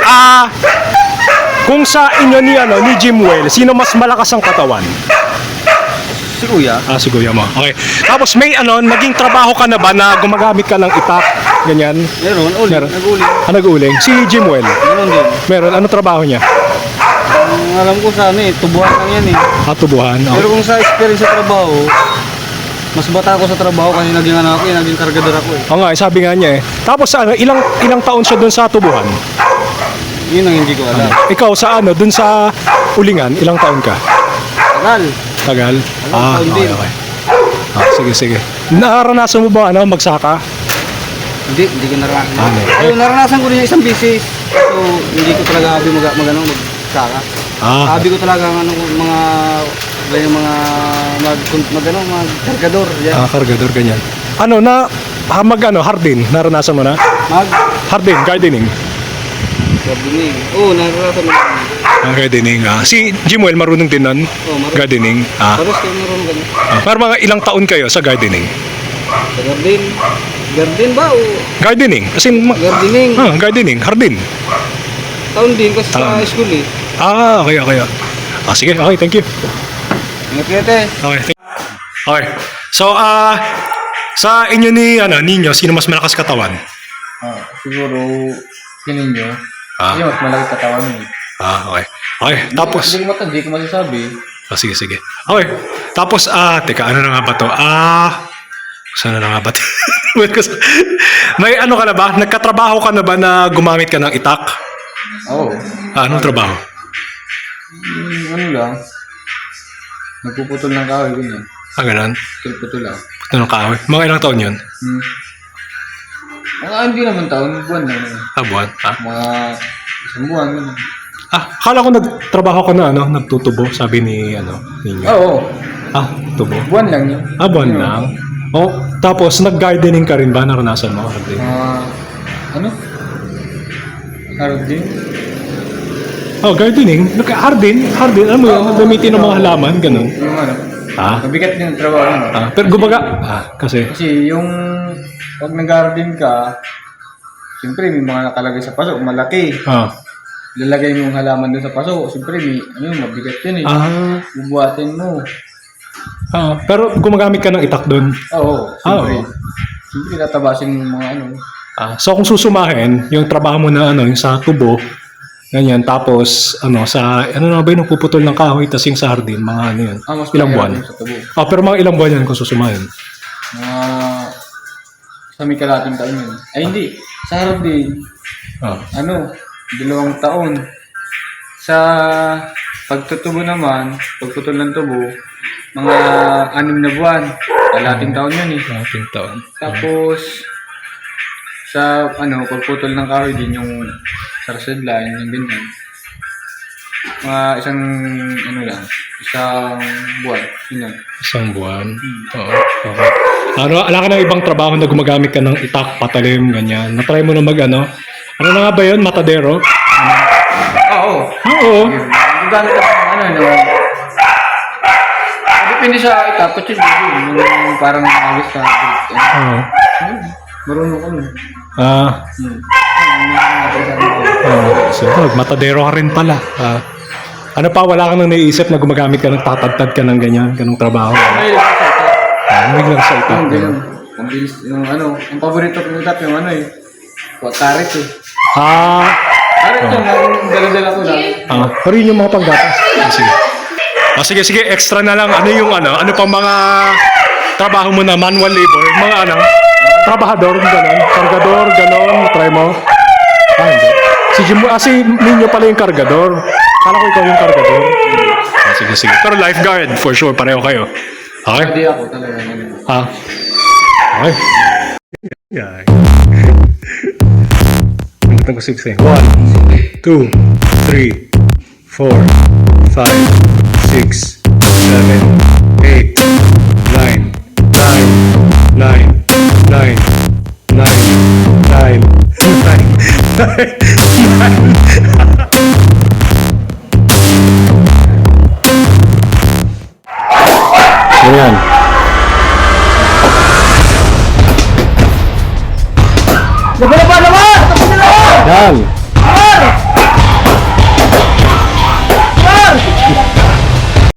Ah, kung sa inyo ni Jimwell, sino mas malakas ang katawan? Si Kuya. Si Kuya mo. Okay. Tapos may naging trabaho ka na ba na gumagamit ka ng itak? Ganyan? Meron, uling. Meron. Nag-uling. Nag-uling? Si Jimwell? Meron din. Meron. Ano trabaho niya? Ang alam ko sa tubuhan lang yan eh. Tubuhan. Pero Okay. kung sa experience sa trabaho, mas bata ako sa trabaho kasi naging ako naging kargador ako eh. Oo nga, sabi nga niya eh. Tapos ilang taon siya doon sa tubuhan? Yun ang hindi ko alam. Ikaw sa doon sa ulingan, ilang taon ka? Tagal. Tagal? Taon Okay, din. okay. Sige, sige. Naranasan mo ba magsaka? Hindi ko naranasan. Ano? Pero naranasan ko rin isang bisis. So, hindi ko talaga habi magsaka. Habi ko talaga magkargador. Kargador, ganyan. Hardin, naranasan mo na? Hardin, gardening. Gardening. Oo, naranasan mo. Gardening. Si Jimwell marunong din nun? Marunong. Gardening. Tapos kayo marunong ganun. Pero mga ilang taon kayo sa gardening? Sa garden. Garden ba o? Gardening. Kasi Gardening. gardening, hardin. Taon din kasi sa school eh. Okay. Sige, okay, thank you. Ingat-ingat. Okay. So, sa inyo ninyo, sino mas malakas katawan? Siguro, sinin nyo. Kasi mas malaki katawan mo. Okay. Okay, tapos... Hindi ko masasabi. Sige. Okay. Tapos, teka, ano na nga ba to? Saan na nga ba to? May ka na ba? Nagkatrabaho ka na ba na gumamit ka ng itak? Oo. Anong trabaho? Ano lang. Nagpuputol ng kahoy, ganyan. Ganun? Putol lang. Ito ng kahoy. Mga ilang taon yun? Hindi naman taon, buwan lang. Buwan? Mga isang buwan, ganyan. Akala ko nagtrabaho ka na, nagtutubo, sabi ni, ninyo. Oo. Tubo. Buwan lang yun. Buwan lang. Tapos, nag-gardening ka rin ba? Naranasan mo? Ano? Hardin? Gardening. Hardin. Alam mo yun, gamitin ng mga halaman, ganun. Yung mabigat din ang trabaho yun. Pero gumaga, kasi yung pag nag-garden ka, siyempre may mga nakalagay sa paso, malaki. Lalagay mo yung halaman doon sa paso, siyempre may, mabigat yun eh. Bubuhatin mo. Pero gumagamit ka ng itak doon? Oo, siyempre. Siyempre tatabasin mo mga So kung susumahin, yung trabaho mo na yung sa tubo, ganyan, tapos sa na ba yung puputol ng kahoy, tas yung sa hardin, mga yun, ilang buwan? Pero mga ilang buwan yan kung susumahin? Sa may kalating taon yun. Ay hindi, sa hardin, 2 taon. Sa pagtutubo naman, pagputol ng tubo, mga 6 na buwan. Kalating taon yun eh. Kalating taon. Tapos, sa pagputol ng kahoy din yung sarsid line, yung ganyan. Mga isang buwan. Yun. Isang buwan? Oo. Okay. Ala ka ng ibang trabaho na gumagamit ka ng itak, patalim, ganyan. Na-try mo na ano na nga ba yun? Matadero? Oo. Gamit ako depende sa itak, kasi yung parang agos ka. Marunong ka nun. So, matadero ka rin pala. Ano pa, wala kang nang naiisip na gumagamit ka ng tatadtad ka ng ganyan, ganong trabaho? May lang sa itak. Ang paborito kong itak yung karet eh. Karet yun, dala-dala ko lang. Pero yun yung mga panggatas. Sige, extra na lang. Ano pang mga trabaho mo na manual labor, mga trabahador, gano'n, kargador, gano'n, try mo? Hindi. Si Ninyo pala yung kargador. Kala ko ikaw yung kargador. Sige. Pero lifeguard, for sure, pareho kayo. Okay? Hindi ako talaga. Okay. Yeah. Nagtang ko 6 eh. 1, 2, 3, 4, 5, 6, 7, 8, 9, 9, 9, 9, 9, 9, 9, 9, 9,